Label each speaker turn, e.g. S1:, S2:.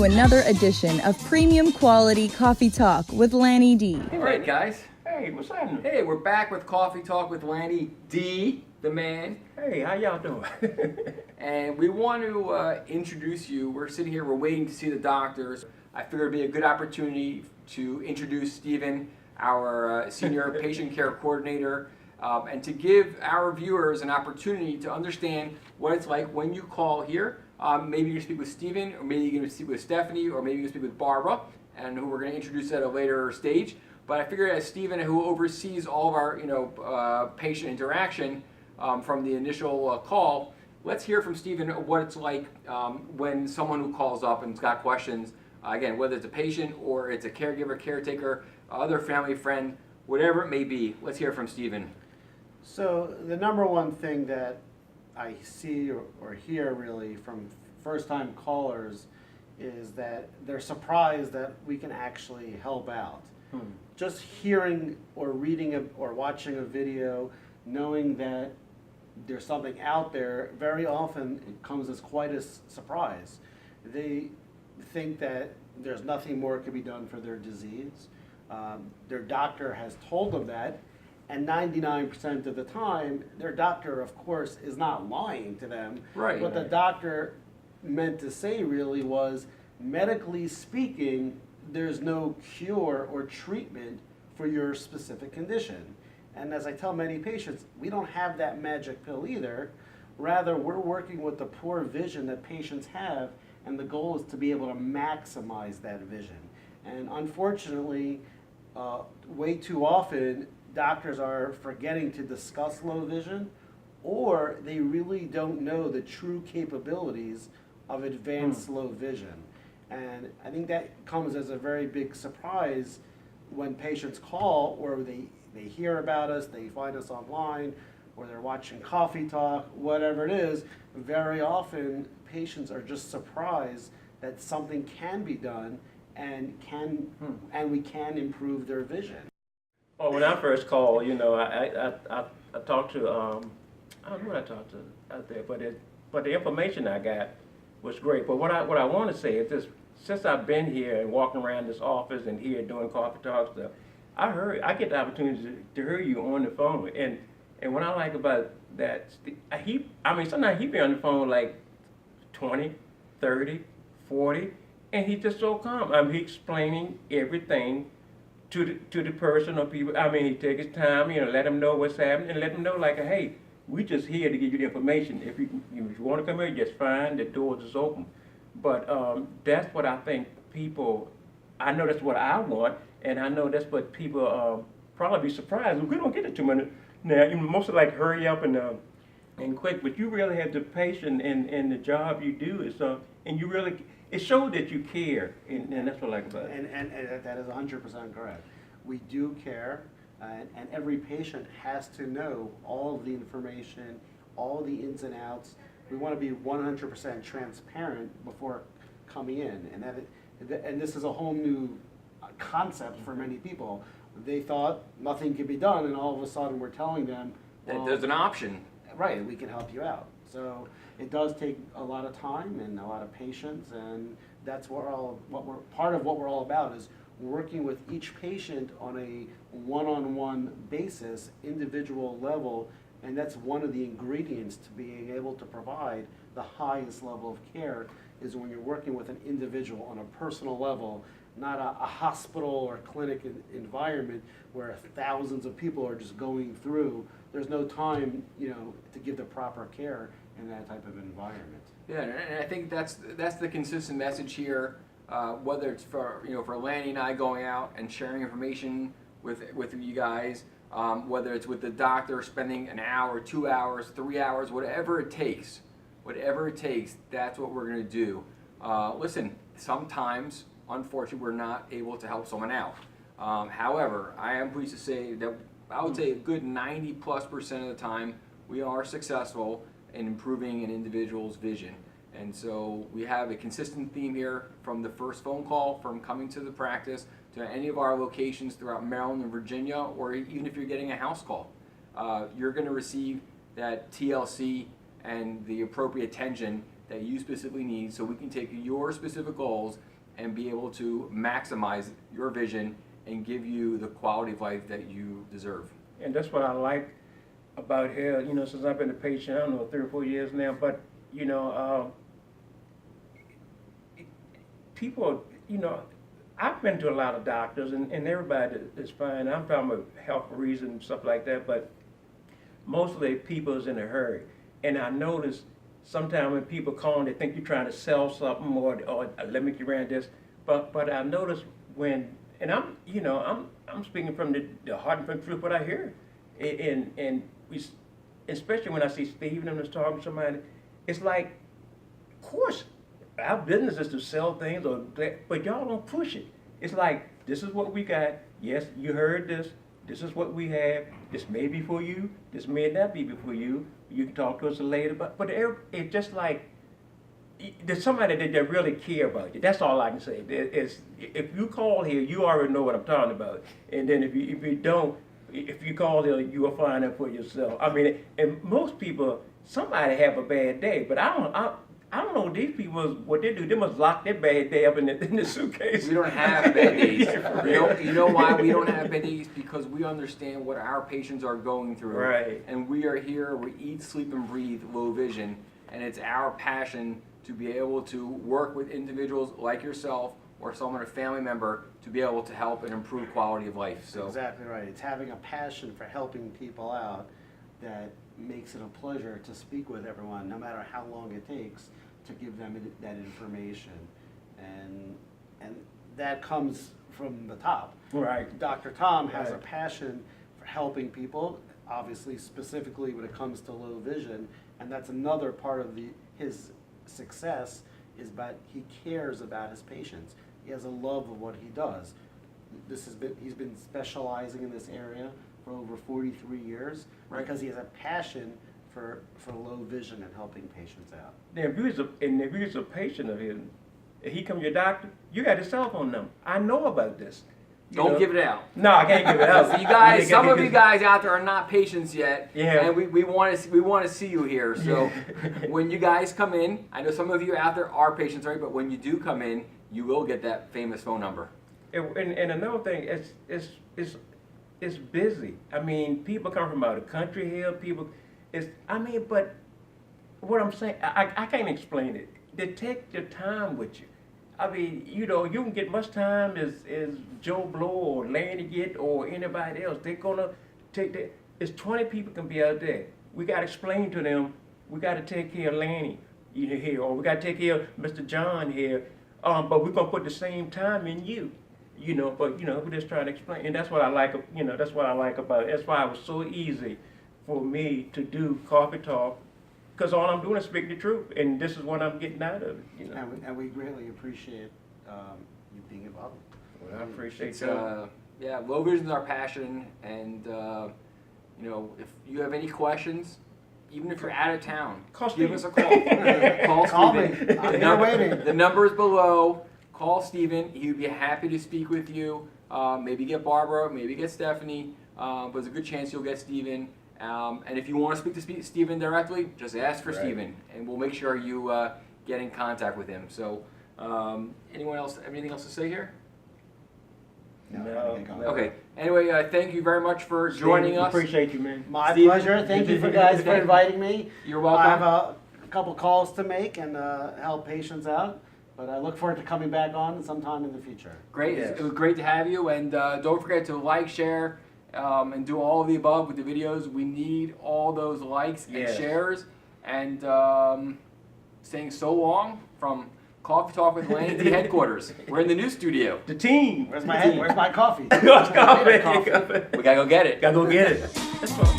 S1: to another edition of premium quality Coffee Talk with Lannie D.
S2: All right, guys.
S3: Hey, what's happening?
S2: Hey, we're back with Coffee Talk with Lannie D, the man.
S3: Hey, how y'all doing?
S2: And we want to introduce you. We're sitting here, we're waiting to see the doctors. I figured it'd be a good opportunity to introduce Stephen, our senior patient care coordinator, and to give our viewers an opportunity to understand what it's like when you call here. Maybe you're going to speak with Stephen, or maybe you're going to speak with Stephanie, or maybe you're going to speak with Barbara, and who we're going to introduce at a later stage. But I figured as Stephen, who oversees all of our patient interaction from the initial call, let's hear from Stephen what it's like when someone who calls up and's got questions, again, whether it's a patient or it's a caregiver, caretaker, other family friend, whatever it may be. Let's hear from Stephen.
S4: So the number one thing that I see or hear really from first-time callers is that they're surprised that we can actually help out. Just hearing or reading or watching a video, knowing that there's something out there, very often it comes as quite a surprise. They think that there's nothing more that can be done for their disease. Their doctor has told them that, and 99% of the time, their doctor, of course, is not lying to them.
S2: Right.
S4: What the doctor meant to say really was, medically speaking, there's no cure or treatment for your specific condition. And as I tell many patients, we don't have that magic pill either. Rather, we're working with the poor vision that patients have, and the goal is to be able to maximize that vision. And unfortunately, way too often, doctors are forgetting to discuss low vision, or they really don't know the true capabilities of advanced low vision. And I think that comes as a very big surprise when patients call, or they hear about us, they find us online, or they're watching Coffee Talk, whatever it is. Very often patients are just surprised that something can be done and we can improve their vision.
S3: Well, when I first called, I talked to, I don't know who I talked to out there, but the information I got was great. But what I want to say is this: since I've been here and walking around this office and here doing Coffee Talk stuff, I get the opportunity to hear you on the phone. And what I like about that, sometimes he be on the phone like 20, 30, 40, and he's just so calm. He's explaining everything to the person or people. He take his time, let them know what's happening, and let them know, like, hey, we just here to give you the information. If you want to come here, just fine. The doors is open. But that's what I think people. I know that's what I want, and I know that's what people probably be surprised. We don't get it too much now. Mostly like hurry up and quick. But you really have the patience and the job you do is and you really. It shows that you care, and that's what I like about it.
S4: And that is 100% correct. We do care, and every patient has to know all of the information, all the ins and outs. We want to be 100% transparent before coming in, and this is a whole new concept for many people. They thought nothing could be done, and all of a sudden we're telling them, well,
S2: There's an option.
S4: right, we can help you out. So it does take a lot of time and a lot of patience, and that's part of what we're all about is working with each patient on a one-on-one basis, individual level, and that's one of the ingredients to being able to provide the highest level of care is when you're working with an individual on a personal level, not a hospital or clinic environment where thousands of people are just going through. There's no time, to give the proper care in that type of environment.
S2: Yeah, and I think that's the consistent message here. Whether it's for Lannie and I going out and sharing information with you guys, whether it's with the doctor spending an hour, 2 hours, 3 hours, whatever it takes, that's what we're going to do. Listen, sometimes, unfortunately, we're not able to help someone out. However, I am pleased to say that I would say a good 90+% of the time we are successful in improving an individual's vision. And so we have a consistent theme here from the first phone call, from coming to the practice, to any of our locations throughout Maryland and Virginia, or even if you're getting a house call. You're going to receive that TLC and the appropriate attention that you specifically need, so we can take your specific goals and be able to maximize your vision and give you the quality of life that you deserve.
S3: And that's what I like about here, you know, since I've been a patient, I don't know, 3 or 4 years now, but, you know, people, you know, I've been to a lot of doctors, and everybody is fine. I'm talking about health reasons, stuff like that, but mostly people is in a hurry. And I notice sometimes when people call, they think you're trying to sell something or let me get around this. But I notice when, and I'm, you know, I'm speaking from the heart and from the truth, what I hear. And we, especially when I see Stephen and was talking to somebody, it's like, of course, our business is to sell things, but y'all don't push it. It's like, this is what we got. Yes, you heard this. This is what we have. This may be for you. This may not be for you. You can talk to us later. But it's just like, there's somebody that really care about you. That's all I can say. If you call here, you already know what I'm talking about. And then if you don't, if you call here, you will find out for yourself. I mean, and most people, somebody have a bad day, but I don't know these people, what they do. They must lock their bad day up in the suitcase.
S2: We don't have bad days. You know why we don't have bad days? Because we understand what our patients are going through.
S3: Right.
S2: And we are here, we eat, sleep, and breathe low vision. And it's our passion to be able to work with individuals like yourself or someone, a family member, to be able to help and improve quality of life. So
S4: Exactly right. It's having a passion for helping people out that makes it a pleasure to speak with everyone, no matter how long it takes, to give them that information. And that comes from the top.
S3: Right.
S4: Dr. Tom has a
S3: Right.
S4: passion for helping people, obviously specifically when it comes to low vision, and that's another part of his success is that he cares about his patients. He has a love of what he does. He's been specializing in this area for over 43 years because he has a passion for low vision and helping patients out.
S3: Now, if you was a patient of his, if he come to your doctor, you got his cell phone number. I know about this.
S2: don't give it out.
S3: No, I can't give it out.
S2: So you guys, some of you guys out there are not patients yet,
S3: Yeah.
S2: and we want to see you here. So when you guys come in, I know some of you out there are patients already, but when you do come in, you will get that famous phone number.
S3: And another thing, it's busy. I mean, people come from out of the country here. But what I'm saying, I can't explain it. They take their time with you. I mean, you know, you can get much time as Joe Blow or Lannie get or anybody else. They're gonna take that. It's 20 people can be out there. We gotta explain to them. We gotta take care of Lannie here, or we gotta take care of Mr. John here. But we're gonna put the same time in you. You know, but you know, we're just trying to explain, and that's what I like. You know, that's what I like about it. That's why it was so easy for me to do Coffee Talk, because all I'm doing is speaking the truth, and this is what I'm getting out of it. You know,
S4: And we greatly appreciate you being involved.
S3: well, I appreciate
S2: It's,
S3: that.
S2: yeah, low vision is our passion, and you know, if you have any questions, even if you're out of town,
S3: Call
S2: give
S3: Stephen.
S2: us a call.
S4: Call me.
S2: Stephen.
S4: I'm here waiting.
S2: The number is below. Call Stephen. He would be happy to speak with you. Maybe get Barbara, maybe get Stephanie, but there's a good chance you'll get Stephen. And if you want to speak to Stephen directly, just ask for
S3: Right.
S2: Stephen, and we'll make sure you get in contact with him. So, anyone else have anything else to say here?
S3: No.
S2: Okay. Anyway, thank you very much for joining us.
S3: Appreciate you, man.
S4: My
S2: Stephen.
S4: pleasure. Thank you guys for inviting me.
S2: You're welcome.
S4: I have a couple calls to make and help patients out, but I look forward to coming back on sometime in the future.
S2: Great.
S3: Yes.
S2: It was great to have you, and don't forget to like, share, and do all of the above with the videos. We need all those likes and
S3: Yes.
S2: shares. And saying so long from Coffee Talk with Lannie D headquarters. We're in the new studio.
S3: The team.
S4: Where's my head? Where's my coffee?
S3: Coffee.
S2: We gotta go get it.
S3: Gotta go get it. That's all.